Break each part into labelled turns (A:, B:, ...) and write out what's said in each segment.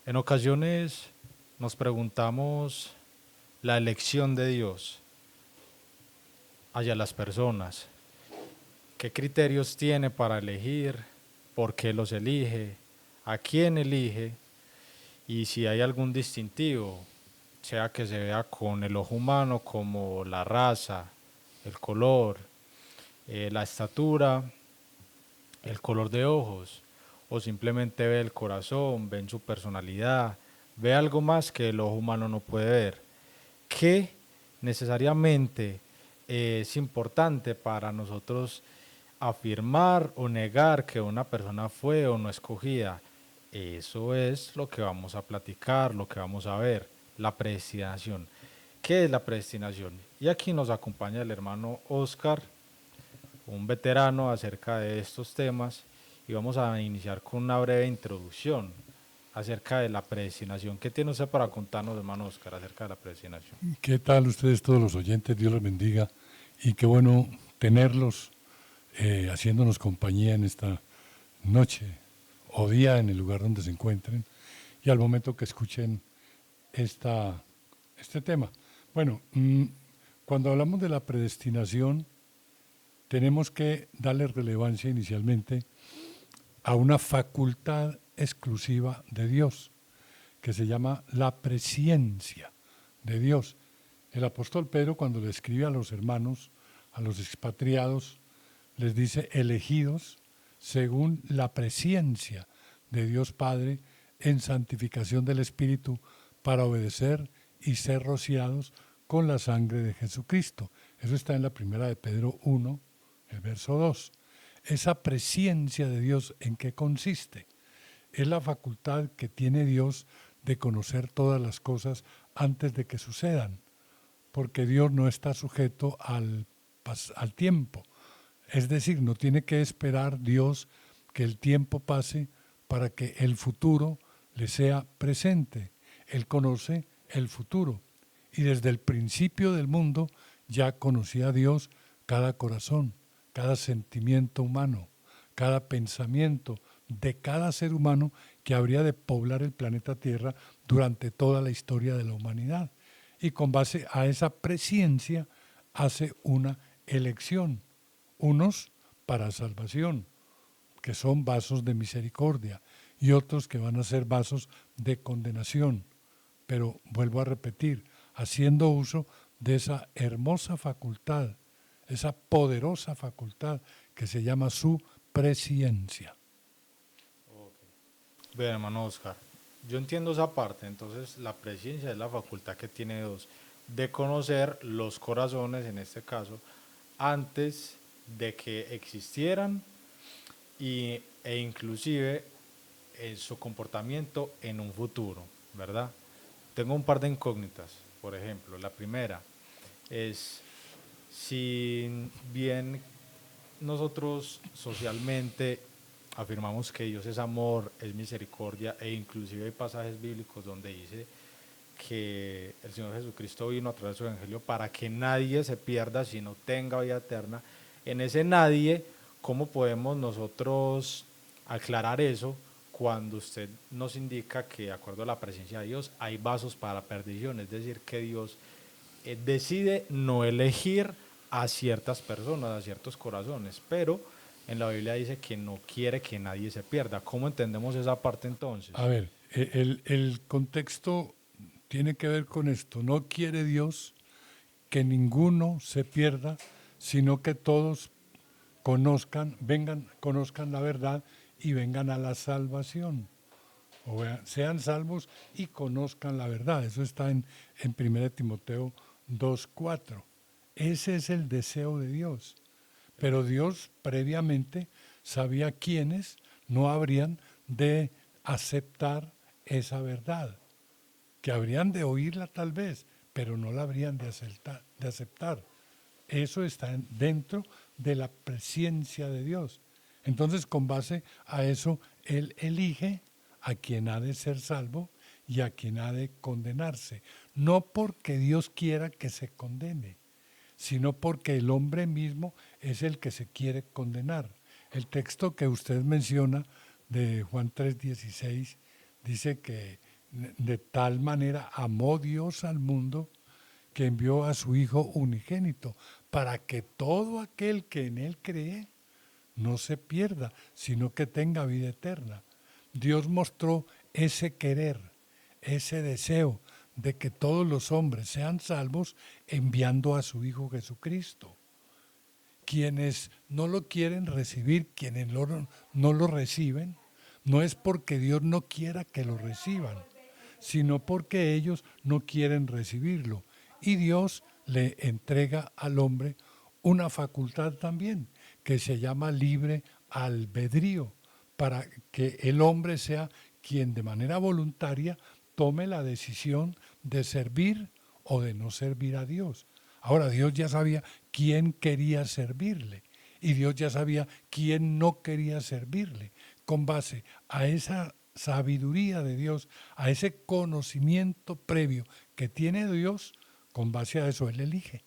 A: En ocasiones nos preguntamos la elección de Dios hacia las personas. ¿Qué criterios tiene para elegir? ¿Por qué los elige? ¿A quién elige? Y si hay algún distintivo, sea que se vea con el ojo humano como la raza, el color, la estatura, el color de ojos, o simplemente ve el corazón, ve en su personalidad, ve algo más que el ojo humano no puede ver, que necesariamente es importante para nosotros afirmar o negar que una persona fue o no escogida. Eso es lo que vamos a platicar, lo que vamos a ver, la predestinación. ¿Qué es la predestinación? Y aquí nos acompaña el hermano Oscar, un veterano acerca de estos temas, y vamos a iniciar con una breve introducción acerca de la predestinación. ¿Qué tiene usted para contarnos, hermano Oscar, acerca de la predestinación?
B: ¿Qué tal ustedes todos los oyentes? Dios los bendiga y qué bueno tenerlos haciéndonos compañía en esta noche o día en el lugar donde se encuentren y al momento que escuchen este tema. Bueno, cuando hablamos de la predestinación tenemos que darle relevancia inicialmente a una facultad exclusiva de Dios que se llama la presciencia de Dios. El apóstol Pedro, cuando le escribe a los hermanos, a los expatriados, les dice elegidos según la presciencia de Dios Padre en santificación del Espíritu para obedecer y ser rociados con la sangre de Jesucristo. Eso está en la primera de Pedro 1, el verso 2. Esa presciencia de Dios, ¿en qué consiste? Es la facultad que tiene Dios de conocer todas las cosas antes de que sucedan, porque Dios no está sujeto al tiempo. Es decir, no tiene que esperar Dios que el tiempo pase para que el futuro le sea presente. Él conoce el futuro y desde el principio del mundo ya conocía a Dios cada corazón, cada sentimiento humano, cada pensamiento de cada ser humano que habría de poblar el planeta Tierra durante toda la historia de la humanidad. Y con base a esa presciencia hace una elección, unos para salvación, que son vasos de misericordia, y otros que van a ser vasos de condenación. Pero vuelvo a repetir, haciendo uso de esa hermosa facultad, esa poderosa facultad que se llama su presciencia.
A: Bien, hermano Oscar, yo entiendo esa parte. Entonces la presciencia es la facultad que tiene Dios de conocer los corazones, en este caso, antes de que existieran e inclusive su comportamiento en un futuro, ¿verdad? Tengo un par de incógnitas. Por ejemplo, la primera es, si bien nosotros socialmente afirmamos que Dios es amor, es misericordia, e inclusive hay pasajes bíblicos donde dice que el Señor Jesucristo vino a través de su evangelio para que nadie se pierda, sino tenga vida eterna. En ese nadie, ¿cómo podemos nosotros aclarar eso cuando usted nos indica que, de acuerdo a la presencia de Dios, hay vasos para la perdición? Es decir, que Dios decide no elegir a ciertas personas, a ciertos corazones, pero en la Biblia dice que no quiere que nadie se pierda. ¿Cómo entendemos esa parte entonces?
B: A ver, el contexto tiene que ver con esto. No quiere Dios que ninguno se pierda, sino que todos conozcan la verdad y vengan a la salvación. Sean salvos y conozcan la verdad. Eso está en 1 Timoteo 2:4. Ese es el deseo de Dios. Pero Dios previamente sabía quiénes no habrían de aceptar esa verdad, que habrían de oírla tal vez, pero no la habrían de aceptar. Eso está dentro de la presencia de Dios. Entonces, con base a eso, Él elige a quien ha de ser salvo y a quien ha de condenarse. No porque Dios quiera que se condene, sino porque el hombre mismo es el que se quiere condenar. El texto que usted menciona de Juan 3:16 dice que De tal manera amó Dios al mundo que envió a su Hijo unigénito, para que todo aquel que en Él cree no se pierda, sino que tenga vida eterna. Dios mostró ese querer, ese deseo de que todos los hombres sean salvos enviando a su Hijo Jesucristo. Quienes no lo quieren recibir, quienes no lo reciben, no es porque Dios no quiera que lo reciban, sino porque ellos no quieren recibirlo. Y Dios le entrega al hombre una facultad también, que se llama libre albedrío, para que el hombre sea quien de manera voluntaria tome la decisión de servir o de no servir a Dios. Ahora, Dios ya sabía quién quería servirle y Dios ya sabía quién no quería servirle. Con base a esa sabiduría de Dios, a ese conocimiento previo que tiene Dios, con base a eso Él elige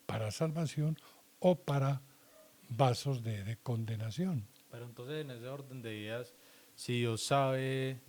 B: para salvación o para vasos de condenación.
A: Pero entonces en ese orden de ideas, si Dios sabe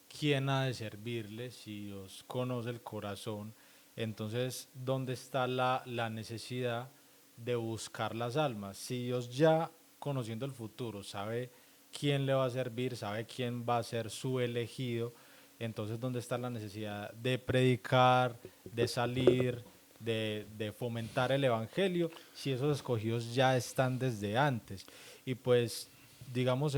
A: quién ha de servirle, si Dios conoce el corazón, entonces ¿dónde está la necesidad de buscar las almas? Si Dios ya conociendo el futuro sabe quién le va a servir, sabe quién va a ser su elegido, entonces ¿dónde está la necesidad de predicar, de salir, de fomentar el evangelio, si esos escogidos ya están desde antes? Y pues, digamos,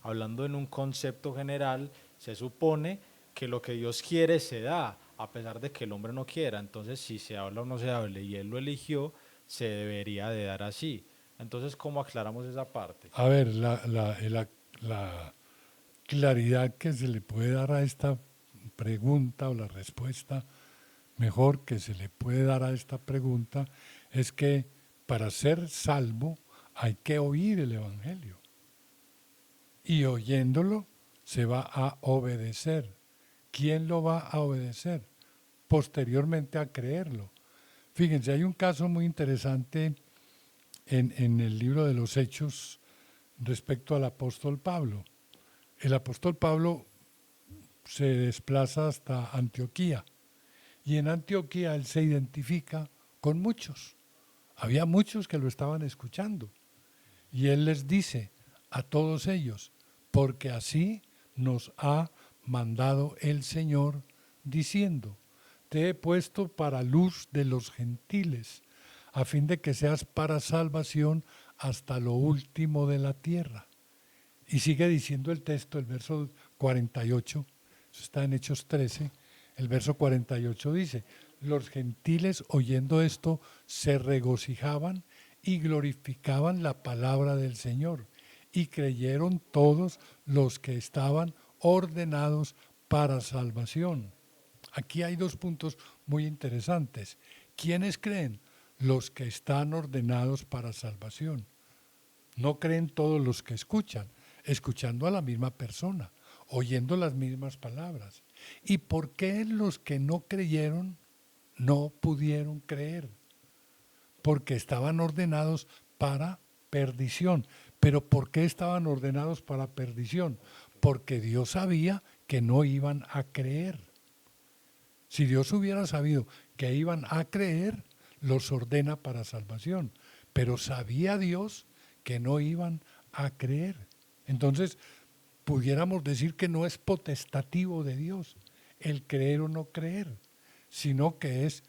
A: hablando en un concepto general, se supone que lo que Dios quiere se da, a pesar de que el hombre no quiera. Entonces, si se habla o no se hable y Él lo eligió, se debería de dar así. Entonces, ¿cómo aclaramos esa parte?
B: A ver, la claridad que se le puede dar a esta pregunta o la respuesta mejor que se le puede dar a esta pregunta es que para ser salvo hay que oír el Evangelio y oyéndolo se va a obedecer. ¿Quién lo va a obedecer? Posteriormente a creerlo. Fíjense, hay un caso muy interesante en el libro de los Hechos respecto al apóstol Pablo. El apóstol Pablo se desplaza hasta Antioquía y en Antioquía él se identifica con muchos. Había muchos que lo estaban escuchando y él les dice a todos ellos, porque así nos ha mandado el Señor diciendo, te he puesto para luz de los gentiles, a fin de que seas para salvación hasta lo último de la tierra. Y sigue diciendo el texto, el verso 48, eso está en Hechos 13, el verso 48 dice, los gentiles oyendo esto se regocijaban y glorificaban la palabra del Señor, y creyeron todos los que estaban ordenados para salvación. Aquí hay dos puntos muy interesantes. ¿Quiénes creen? Los que están ordenados para salvación. No creen todos los que escuchan, escuchando a la misma persona, oyendo las mismas palabras. ¿Y por qué los que no creyeron no pudieron creer? Porque estaban ordenados para perdición. ¿Pero por qué estaban ordenados para perdición? Porque Dios sabía que no iban a creer. Si Dios hubiera sabido que iban a creer, los ordena para salvación. Pero sabía Dios que no iban a creer. Entonces, pudiéramos decir que no es potestativo de Dios el creer o no creer, sino que es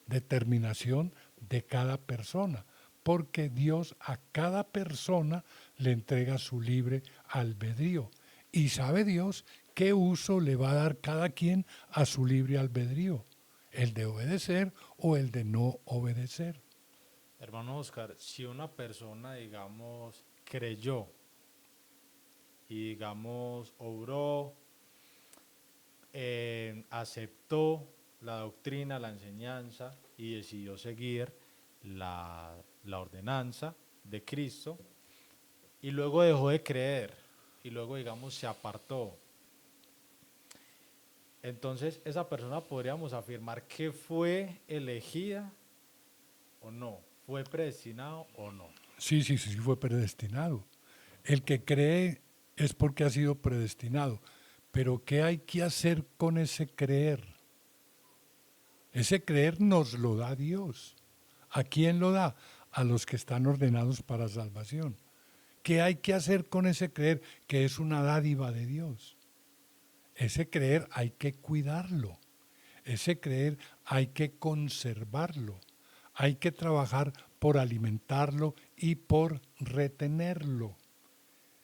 B: determinación de cada persona, porque Dios a cada persona le entrega su libre albedrío y sabe Dios qué uso le va a dar cada quien a su libre albedrío, el de obedecer o el de no obedecer.
A: Hermano Oscar, si una persona, digamos, creyó y, digamos, obró, aceptó la doctrina, la enseñanza y decidió seguir la ordenanza de Cristo y luego dejó de creer y luego, digamos, se apartó. Entonces, esa persona podríamos afirmar que fue elegida o no, fue predestinado o no.
B: Sí, fue predestinado. El que cree es porque ha sido predestinado, Pero ¿qué hay que hacer con ese creer? Ese creer nos lo da Dios. ¿A quién lo da? A los que están ordenados para salvación. ¿Qué hay que hacer con ese creer? Que es una dádiva de Dios. Ese creer hay que cuidarlo. Ese creer hay que conservarlo. Hay que trabajar por alimentarlo y por retenerlo.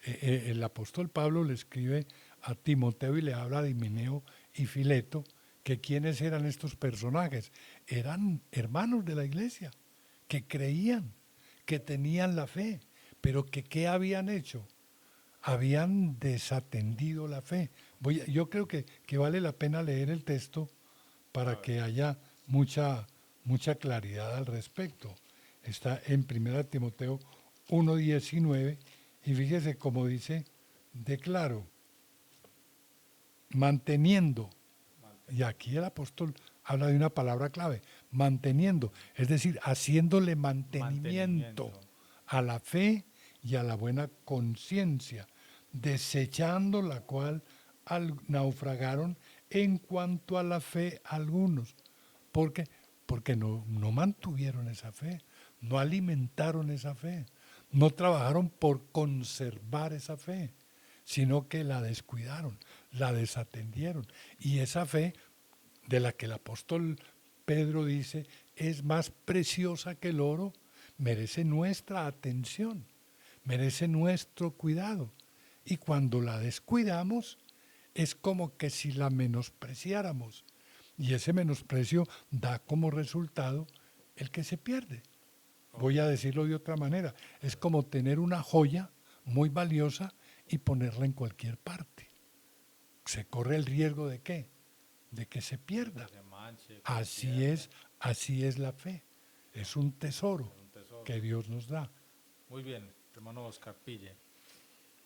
B: El apóstol Pablo le escribe a Timoteo y le habla de Himeneo y Fileto, que quiénes eran estos personajes. Eran hermanos de la iglesia, que creían, que tenían la fe, pero que ¿qué habían hecho? Habían desatendido la fe. Yo creo que vale la pena leer el texto para que haya mucha claridad al respecto. Está en 1 Timoteo 1:19 y fíjese cómo dice, declaro, manteniendo, y aquí el apóstol habla de una palabra clave, manteniendo, es decir, haciéndole mantenimiento a la fe y a la buena conciencia, desechando la cual naufragaron en cuanto a la fe algunos. ¿Por qué? Porque no mantuvieron esa fe, no alimentaron esa fe, no trabajaron por conservar esa fe, sino que la descuidaron, la desatendieron. Y esa fe de la que el apóstol Pedro dice es más preciosa que el oro, merece nuestra atención, merece nuestro cuidado. Y cuando la descuidamos, es como que si la menospreciáramos. Y ese menosprecio da como resultado el que se pierde. Voy a decirlo de otra manera. Es como tener una joya muy valiosa y ponerla en cualquier parte. Se corre el riesgo de ¿qué? De que se pierda.
A: Que se manche, que se
B: Así
A: pierda.
B: así es la fe. Es un tesoro
A: Es un tesoro.
B: que Dios nos da.
A: Muy bien, hermano Oscar Pille.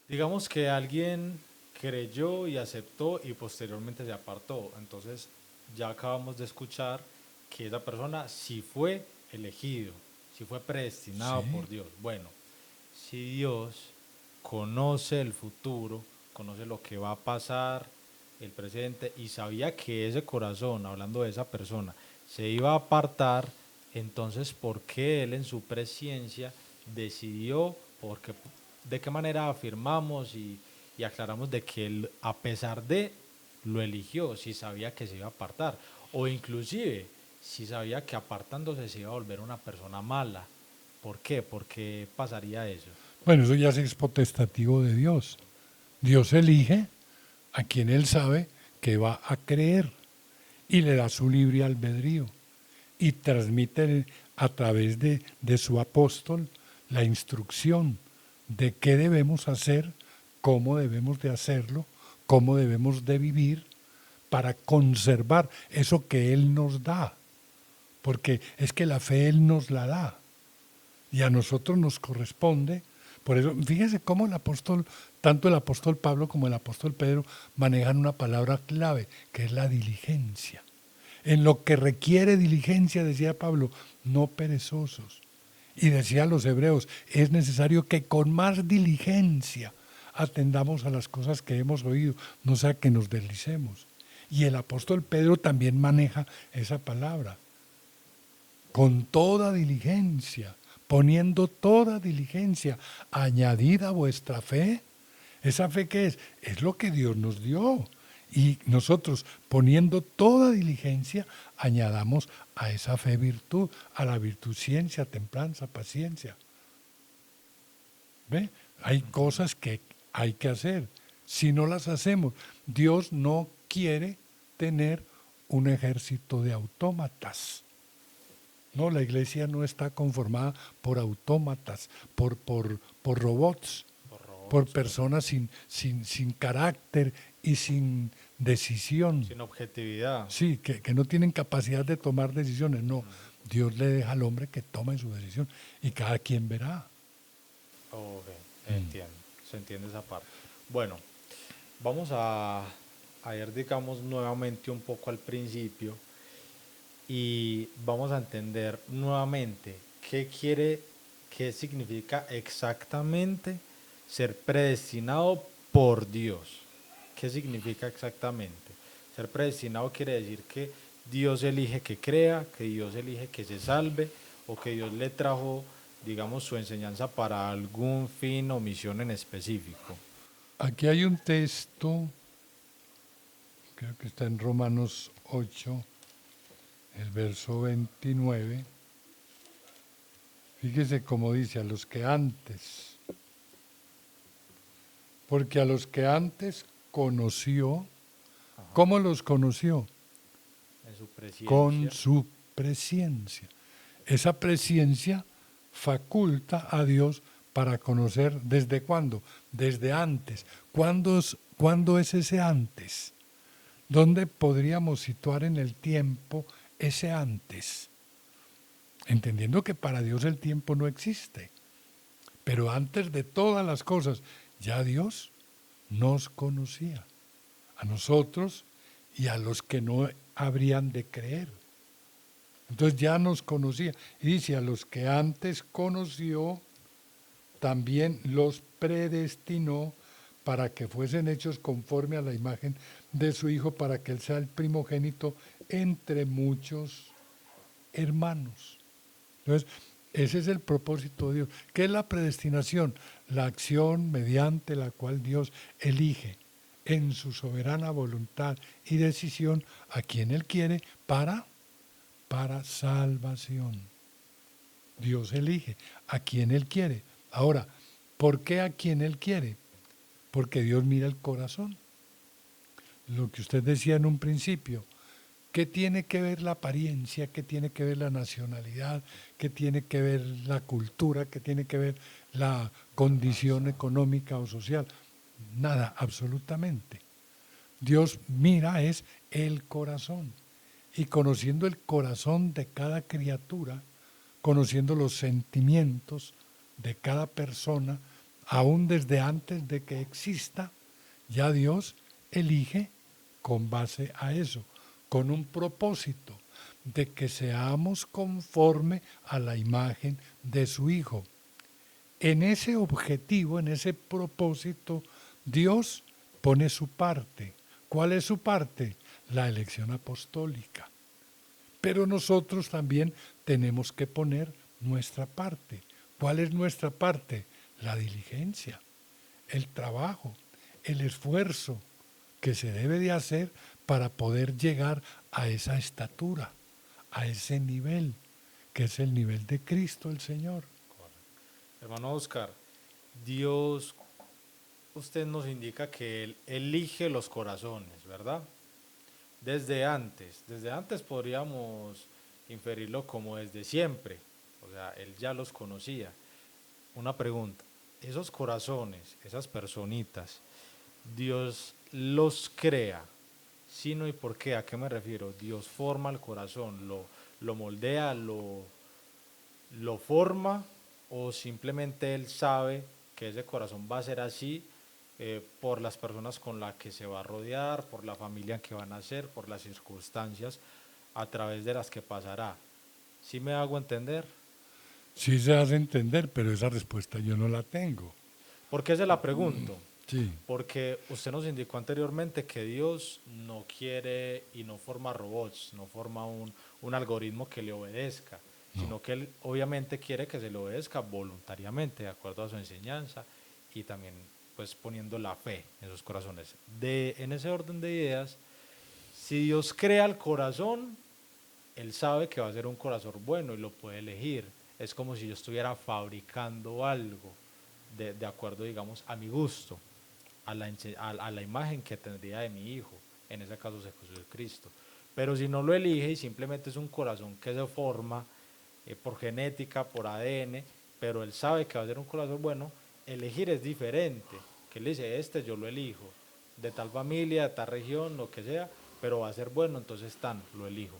A: Digamos que alguien creyó y aceptó y posteriormente se apartó. Entonces ya acabamos de escuchar que esa persona sí fue elegido, sí fue predestinado
B: Sí,
A: por Dios. Bueno, si Dios conoce el futuro, conoce lo que va a pasar, el presente, y sabía que ese corazón, hablando de esa persona, se iba a apartar, entonces ¿por qué Él en su presciencia decidió, porque, de qué manera afirmamos y aclaramos de que Él, a pesar de, lo eligió, si sabía que se iba a apartar, o inclusive si sabía que apartándose se iba a volver una persona mala? ¿Por qué? ¿Por qué pasaría eso?
B: bueno, eso ya es potestativo de Dios. Dios elige a quien Él sabe que va a creer y le da su libre albedrío y transmite a través de su apóstol la instrucción de qué debemos hacer, cómo debemos de hacerlo, cómo debemos de vivir para conservar eso que Él nos da. Porque es que la fe Él nos la da y a nosotros nos corresponde. Por eso, fíjese cómo el apóstol, tanto el apóstol Pablo como el apóstol Pedro manejan una palabra clave, que es la diligencia. En lo que requiere diligencia, decía Pablo, no perezosos. Y decía a los hebreos, es necesario que con más diligencia atendamos a las cosas que hemos oído, no sea que nos deslicemos. Y el apóstol Pedro también maneja esa palabra, con toda diligencia, poniendo toda diligencia, añadida a vuestra fe. ¿Esa fe qué es? Es lo que Dios nos dio. Y nosotros, poniendo toda diligencia, añadamos a esa fe virtud, a la virtud ciencia, templanza, paciencia. ¿Ve? Hay cosas que hay que hacer. Si no las hacemos, Dios no quiere tener un ejército de autómatas. No, la iglesia no está conformada por autómatas, por robots,
A: Por
B: por
A: robots,
B: personas sin carácter y sin decisión.
A: sin objetividad.
B: Sí, que no tienen capacidad de tomar decisiones. No, Dios le deja al hombre que tome su decisión y cada quien verá.
A: Ok, entiendo, se entiende esa parte. Bueno, vamos a ir, digamos, nuevamente un poco al principio y vamos a entender nuevamente qué significa exactamente ser predestinado por Dios. ¿qué significa exactamente? Ser predestinado quiere decir que Dios elige que crea, que Dios elige que se salve, o que Dios le trajo, digamos, su enseñanza para algún fin o misión en específico.
B: Aquí hay un texto, creo que está en Romanos 8, el verso 29. Fíjese cómo dice, a los que antes, porque a los que antes conoció,
A: Ajá.
B: ¿cómo los conoció?
A: En su
B: Con
A: presencia.
B: su presencia. Esa presencia faculta a Dios para conocer desde cuándo, desde antes. ¿Cuándo es ese antes? ¿Dónde podríamos situar en el tiempo ese antes? Entendiendo que para Dios el tiempo no existe, pero antes de todas las cosas, ya Dios nos conocía, a nosotros y a los que no habrían de creer. Entonces ya nos conocía. Y dice, a los que antes conoció, también los predestinó para que fuesen hechos conforme a la imagen de su Hijo, para que Él sea el primogénito entre muchos hermanos. Entonces, ese es el propósito de Dios. ¿Qué es la predestinación? La acción mediante la cual Dios elige en su soberana voluntad y decisión a quien Él quiere para salvación. Dios elige a quien Él quiere. Ahora, ¿por qué a quien Él quiere? Porque Dios mira el corazón. Lo que usted decía en un principio, ¿qué tiene que ver la apariencia? ¿Qué tiene que ver la nacionalidad? ¿Qué tiene que ver la cultura? ¿Qué tiene que ver la
A: La
B: condición
A: raza.
B: económica o social? Nada, absolutamente. Dios mira es el corazón. Y conociendo el corazón de cada criatura, conociendo los sentimientos de cada persona, aún desde antes de que exista, ya Dios elige con base a eso, con un propósito de que seamos conforme a la imagen de su Hijo. En ese objetivo, en ese propósito, Dios pone su parte. ¿Cuál es su parte? La elección apostólica. Pero nosotros también tenemos que poner nuestra parte. ¿Cuál es nuestra parte? La diligencia, el trabajo, el esfuerzo que se debe de hacer para poder llegar a esa estatura, a ese nivel, que es el nivel de Cristo el Señor.
A: Hermano Oscar, Dios, usted nos indica que Él elige los corazones, ¿verdad? Desde antes podríamos inferirlo como desde siempre, o sea, Él ya los conocía. Una pregunta, esos corazones, esas personitas, Dios los crea, ¿sí, no? ¿Y por qué? ¿A qué me refiero? Dios forma el corazón, lo moldea, lo forma, o simplemente Él sabe que ese corazón va a ser así por las personas con las que se va a rodear, por la familia que van a ser, por las circunstancias a través de las que pasará. ¿Sí me hago entender?
B: Sí se hace entender, pero esa respuesta yo no la tengo.
A: ¿Por qué se la pregunto?
B: Sí,
A: Porque usted nos indicó anteriormente que Dios no quiere y no forma robots, no forma un algoritmo que le obedezca,
B: no.
A: sino que Él obviamente quiere que se le obedezca voluntariamente, de acuerdo a su enseñanza, y también pues poniendo la fe en sus corazones. En ese orden de ideas, si Dios crea el corazón, Él sabe que va a ser un corazón bueno y lo puede elegir. Es como si yo estuviera fabricando algo de acuerdo, digamos, a mi gusto, a la imagen que tendría de mi hijo, en ese caso es Jesucristo. Pero si no lo elige y simplemente es un corazón que se forma por genética, por ADN, pero él sabe que va a ser un corazón bueno, elegir es diferente. Que él dice, este yo lo elijo, de tal familia, de tal región, lo que sea, pero va a ser bueno, entonces tan, lo elijo.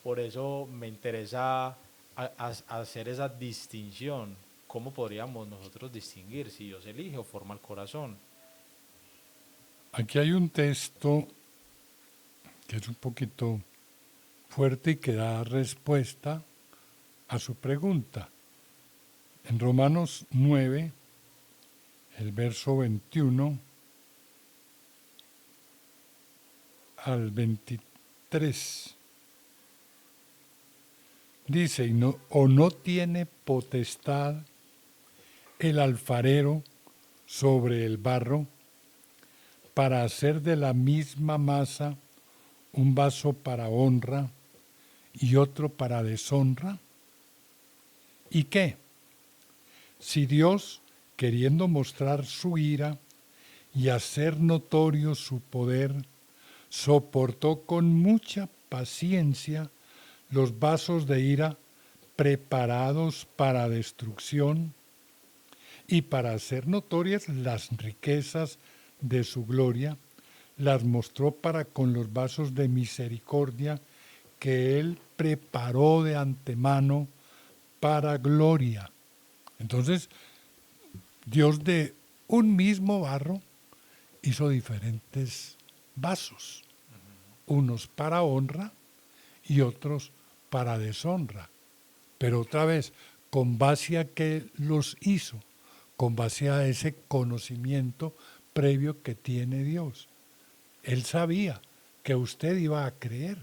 A: Por eso me interesa hacer esa distinción. ¿Cómo podríamos nosotros distinguir si Dios elige o forma el corazón?
B: Aquí hay un texto que es un poquito fuerte y que da respuesta a su pregunta. En Romanos 9, el verso 21, al 23. Dice, o no tiene potestad el alfarero sobre el barro para hacer de la misma masa un vaso para honra y otro para deshonra. ¿Y qué? Si Dios, queriendo mostrar su ira y hacer notorio su poder, soportó con mucha paciencia los vasos de ira preparados para destrucción y para hacer notorias las riquezas de su gloria, las mostró para con los vasos de misericordia que Él preparó de antemano para gloria. Entonces, Dios de un mismo barro hizo diferentes vasos, unos para honra y otros para deshonra. Pero otra vez, con base a que los hizo, con base a ese conocimiento previo que tiene Dios. Él sabía que usted iba a creer.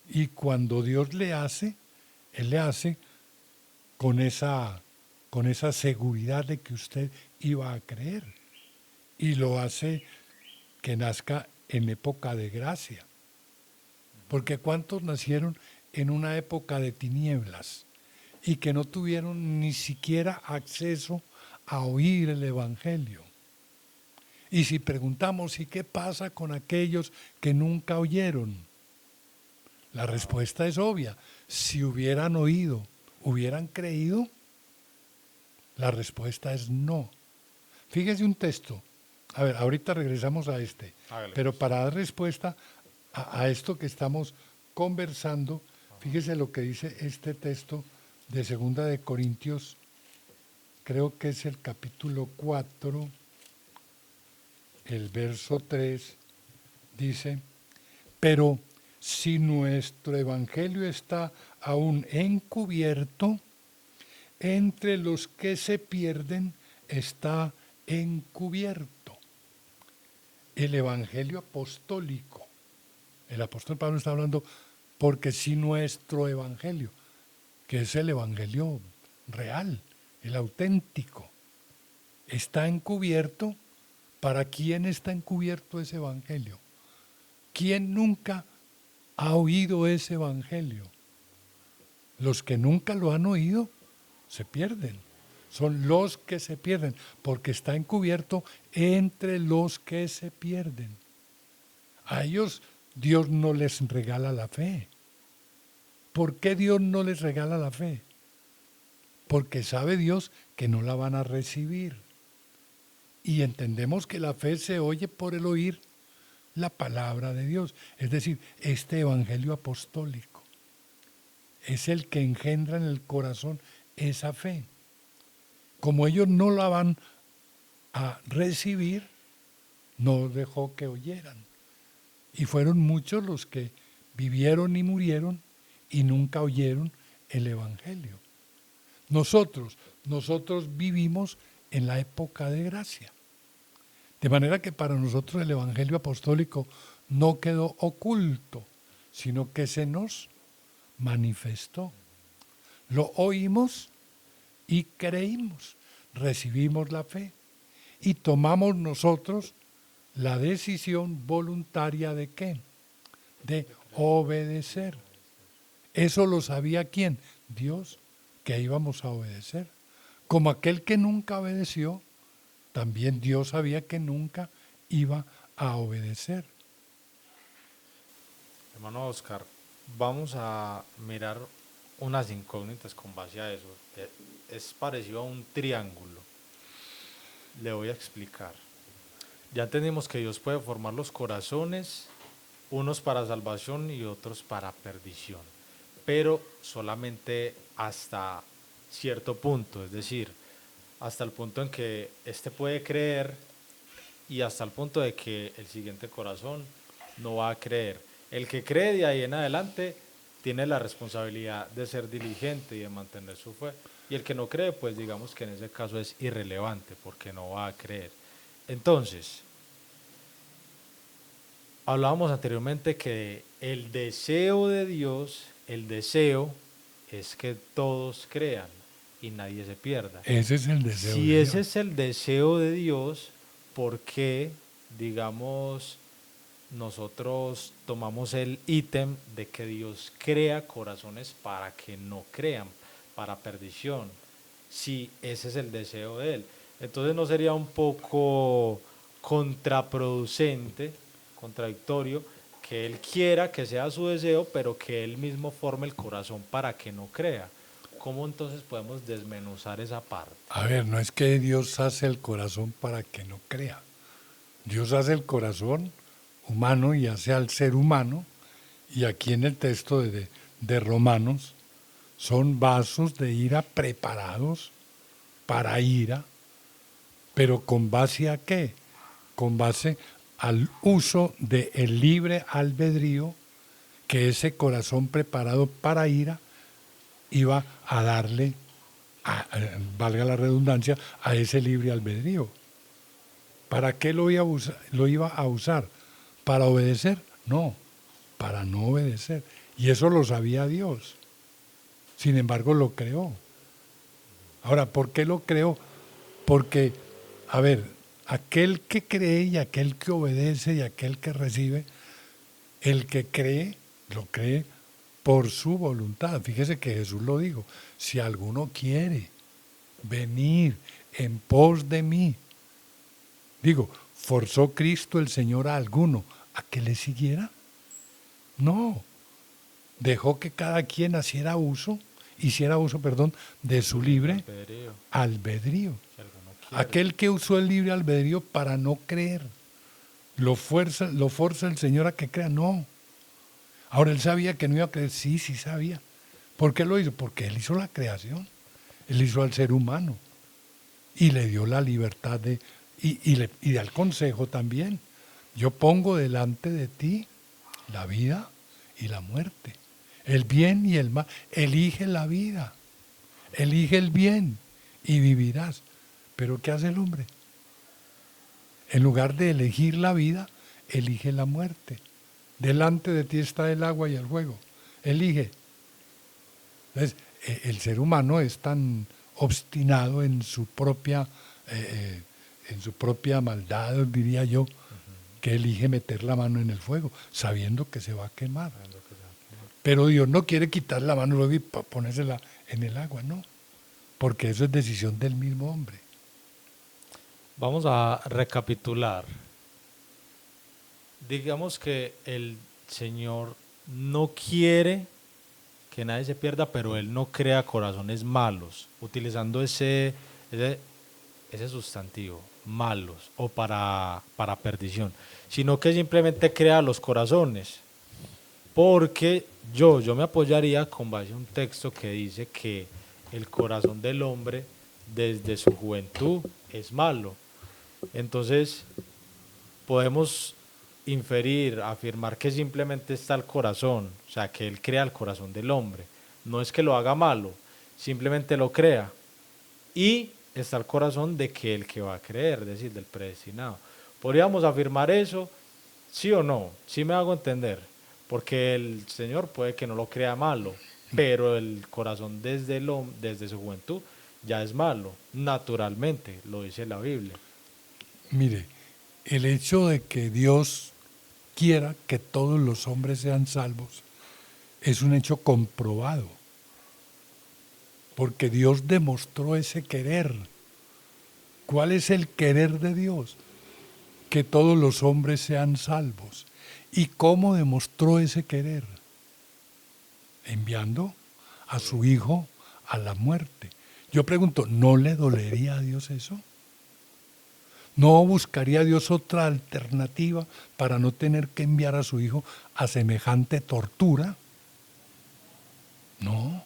B: Y cuando Dios le hace, Él le hace con esa seguridad de que usted iba a creer. Y lo hace que nazca en época de gracia. Porque ¿cuántos nacieron en una época de tinieblas y que no tuvieron ni siquiera acceso a oír el Evangelio? Y si preguntamos, ¿y qué pasa con aquellos que nunca oyeron? La respuesta es obvia. Si hubieran oído, hubieran creído, la respuesta es no. Fíjese un texto. A ver, ahorita regresamos a este.
A: Hágale,
B: Pero
A: pues.
B: para dar respuesta a esto que estamos conversando, fíjese lo que dice este texto de 2 Corintios, creo que es el capítulo 4, el verso 3, dice, pero si nuestro evangelio está aún encubierto, entre los que se pierden está encubierto. El evangelio apostólico. El apóstol Pablo está hablando porque si nuestro evangelio, que es el evangelio real, el auténtico, está encubierto, ¿para quién está encubierto ese evangelio? ¿Quién nunca ha oído ese evangelio? Los que nunca lo han oído se pierden. Son los que se pierden, porque está encubierto entre los que se pierden. A ellos Dios no les regala la fe. ¿Por qué Dios no les regala la fe? Porque sabe Dios que no la van a recibir. Y entendemos que la fe se oye por el oír la palabra de Dios. Es decir, este evangelio apostólico es el que engendra en el corazón esa fe. Como ellos no la van a recibir, no dejó que oyeran. Y fueron muchos los que vivieron y murieron y nunca oyeron el evangelio. Nosotros vivimos en la época de gracia. De manera que para nosotros el evangelio apostólico no quedó oculto, sino que se nos manifestó. Lo oímos y creímos, recibimos la fe y tomamos nosotros la decisión voluntaria de ¿qué? De obedecer. Eso lo sabía ¿quién? Dios, que íbamos a obedecer. Como aquel que nunca obedeció, también Dios sabía que nunca iba a obedecer.
A: Hermano Oscar, vamos a mirar unas incógnitas con base a eso. Es parecido a un triángulo. Le voy a explicar. Ya entendimos que Dios puede formar los corazones, unos para salvación y otros para perdición, pero solamente hasta cierto punto, es decir, hasta el punto en que éste puede creer y hasta el punto de que el siguiente corazón no va a creer. El que cree de ahí en adelante tiene la responsabilidad de ser diligente y de mantener su fe. Y el que no cree, pues digamos que en ese caso es irrelevante porque no va a creer. Entonces, hablábamos anteriormente que el deseo de Dios, el deseo es que todos crean y nadie se pierda.
B: Ese es el deseo
A: Si
B: de
A: ese
B: Dios.
A: es el deseo de Dios, ¿por qué, digamos, nosotros tomamos el ítem de que Dios crea corazones para que no crean, para perdición? Si ese es el deseo de Él. Entonces no sería un poco contraproducente, contradictorio, que Él quiera que sea su deseo, pero que Él mismo forme el corazón para que no crea. ¿Cómo entonces podemos desmenuzar esa parte?
B: A ver, no es que Dios hace el corazón para que no crea. Dios hace el corazón humano y hace al ser humano, y aquí en el texto de Romanos, son vasos de ira preparados para ira, pero ¿con base a qué? Con base al uso del libre albedrío que ese corazón preparado para ira iba a darle, valga la redundancia, a ese libre albedrío. ¿Para qué lo iba a usar? ¿Para obedecer? No, para no obedecer. Y eso lo sabía Dios. Sin embargo, lo creó. Ahora, ¿por qué lo creó? Porque, a ver, aquel que cree y aquel que obedece y aquel que recibe, el que cree, lo cree por su voluntad. Fíjese que Jesús lo dijo, si alguno quiere venir en pos de mí, digo, ¿forzó Cristo el Señor a alguno a que le siguiera? No, dejó que cada quien hiciera uso, de su libre
A: Albedrío,
B: albedrío.
A: si alguno quiere.
B: Aquel que usó el libre albedrío para no creer, lo forza el Señor a que crea, no. Ahora él sabía que no iba a creer, sí sabía. ¿Por qué lo hizo? Porque él hizo la creación, él hizo al ser humano y le dio la libertad y da el consejo también. Yo pongo delante de ti la vida y la muerte, el bien y el mal. Elige la vida, elige el bien y vivirás. Pero ¿qué hace el hombre? En lugar de elegir la vida, elige la muerte. Delante de ti está el agua y el fuego. Elige. Entonces, el ser humano es tan obstinado en su propia maldad, diría yo, que elige meter la mano en el fuego, sabiendo que se va a quemar. Pero Dios no quiere quitar la mano luego y ponérsela en el agua, no, porque eso es decisión del mismo hombre.
A: Vamos a recapitular. Digamos que el Señor no quiere que nadie se pierda, pero Él no crea corazones malos, utilizando ese sustantivo, malos o para perdición, sino que simplemente crea los corazones. Porque yo me apoyaría con base a un texto que dice que el corazón del hombre desde su juventud es malo. Entonces, podemos inferir, afirmar que simplemente está el corazón, o sea, que Él crea el corazón del hombre. No es que lo haga malo, simplemente lo crea. Y está el corazón de que el que va a creer, es decir, del predestinado. ¿Podríamos afirmar eso? ¿Sí o no? Sí me hago entender. Porque el Señor puede que no lo crea malo, pero el corazón desde su juventud ya es malo, naturalmente, lo dice la Biblia.
B: Mire, el hecho de que Dios quiera que todos los hombres sean salvos es un hecho comprobado, porque Dios demostró ese querer. ¿Cuál es el querer de Dios? Que todos los hombres sean salvos. ¿Y cómo demostró ese querer? Enviando a su Hijo a la muerte. Yo pregunto, ¿no le dolería a Dios eso? ¿No buscaría Dios otra alternativa para no tener que enviar a su Hijo a semejante tortura? No.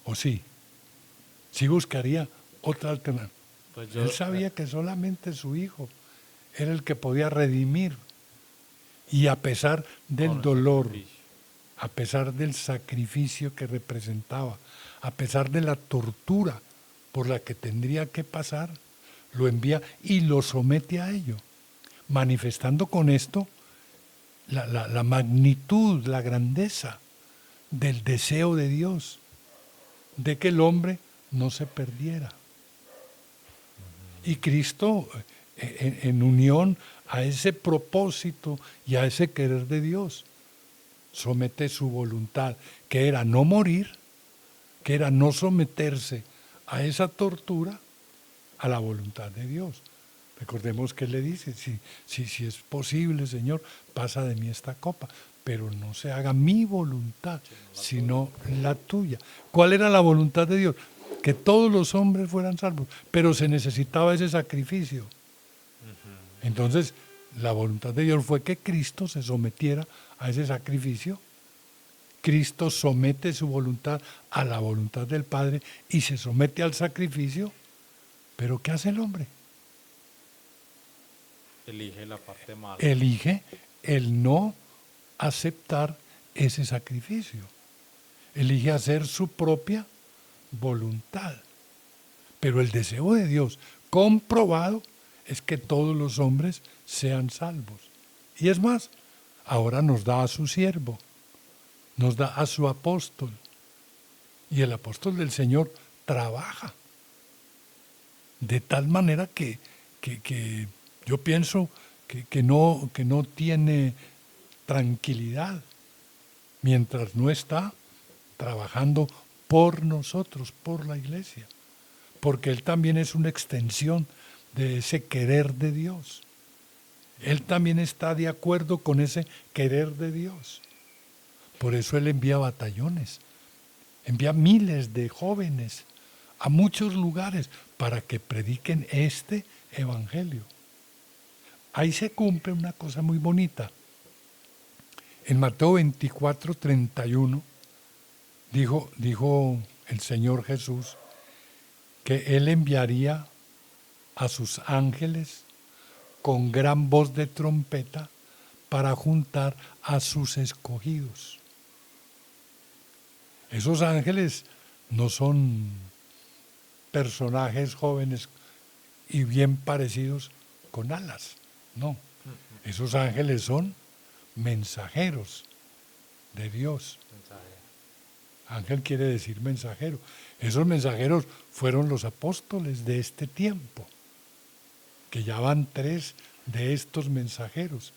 B: ¿O sí? Sí buscaría otra alternativa.
A: Pues
B: Él sabía que solamente su Hijo era el que podía redimir. Y a pesar del dolor, a pesar del sacrificio que representaba, a pesar de la tortura por la que tendría que pasar, lo envía y lo somete a ello. manifestando con esto la magnitud, la grandeza del deseo de Dios, de que el hombre no se perdiera. Y Cristo, en unión a ese propósito y a ese querer de Dios, somete su voluntad, que era no morir, que era no someterse a esa tortura, a la voluntad de Dios. Recordemos que Él le dice, si es posible, Señor, pasa de mí esta copa, pero no se haga mi voluntad, sino la tuya. ¿Cuál era la voluntad de Dios? Que todos los hombres fueran salvos, pero se necesitaba ese sacrificio. Entonces, la voluntad de Dios fue que Cristo se sometiera a ese sacrificio. Cristo somete su voluntad a la voluntad del Padre y se somete al sacrificio. ¿Pero qué hace el hombre?
A: Elige la parte mala.
B: Elige el no aceptar ese sacrificio. Elige hacer su propia voluntad. Pero el deseo de Dios comprobado es que todos los hombres sean salvos. Y es más, ahora nos da a su siervo, nos da a su apóstol. Y el apóstol del Señor trabaja de tal manera que yo pienso que no tiene tranquilidad mientras no está trabajando por nosotros, por la iglesia, porque Él también es una extensión de ese querer de Dios. Él también está de acuerdo con ese querer de Dios. Por eso Él envía batallones, envía miles de jóvenes a muchos lugares para que prediquen este evangelio. Ahí se cumple una cosa muy bonita. En Mateo 24, 31, dijo el Señor Jesús que Él enviaría a sus ángeles con gran voz de trompeta para juntar a sus escogidos. Esos ángeles no son personajes jóvenes y bien parecidos con alas, no. Esos ángeles son mensajeros de Dios. Ángel quiere decir mensajero. Esos mensajeros fueron los apóstoles de este tiempo, que ya van 3 de estos mensajeros.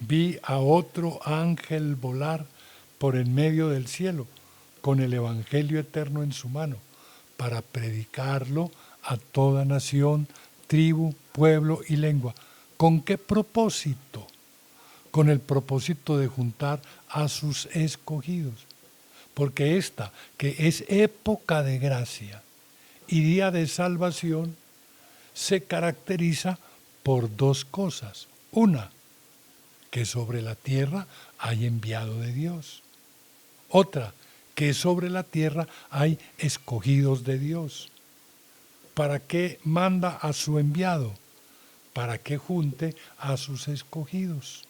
B: Vi a otro ángel volar por en medio del cielo, con el evangelio eterno en su mano, para predicarlo a toda nación, tribu, pueblo y lengua. ¿Con qué propósito? Con el propósito de juntar a sus escogidos. Porque esta, que es época de gracia y día de salvación, se caracteriza por 2 cosas. Una, que sobre la tierra hay enviado de Dios. Otra, que sobre la tierra hay escogidos de Dios. ¿Para qué manda a su enviado? Para que junte a sus escogidos.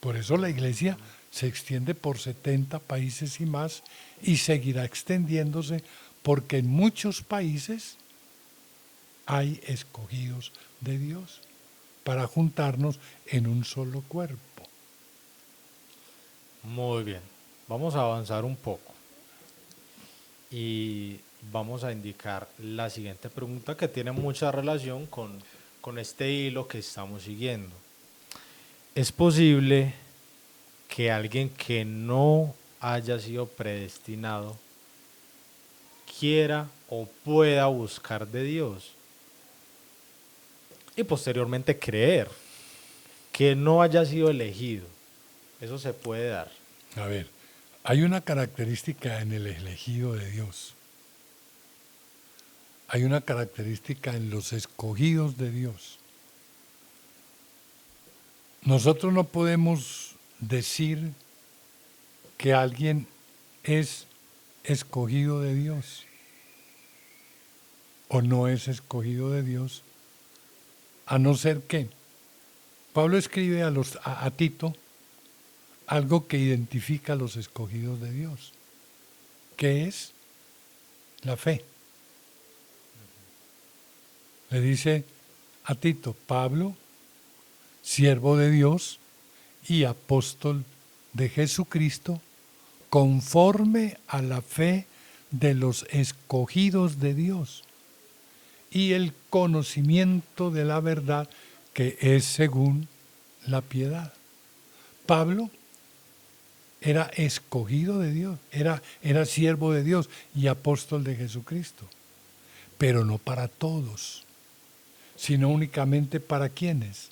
B: Por eso la iglesia se extiende por 70 países y más y seguirá extendiéndose porque en muchos países hay escogidos de Dios para juntarnos en un solo cuerpo.
A: Muy bien, vamos a avanzar un poco y vamos a indicar la siguiente pregunta que tiene mucha relación con este hilo que estamos siguiendo. ¿Es posible que alguien que no haya sido predestinado quiera o pueda buscar de Dios y posteriormente creer que no haya sido elegido? Eso se puede dar.
B: A ver, hay una característica en el elegido de Dios. Hay una característica en los escogidos de Dios. Nosotros no podemos decir que alguien es escogido de Dios o no es escogido de Dios, a no ser que Pablo escribe a Tito algo que identifica a los escogidos de Dios, que es la fe. Le dice a Tito, Pablo, siervo de Dios y apóstol de Jesucristo, conforme a la fe de los escogidos de Dios y el conocimiento de la verdad que es según la piedad. Pablo era escogido de Dios, era siervo de Dios y apóstol de Jesucristo, pero no para todos, sino únicamente para quienes,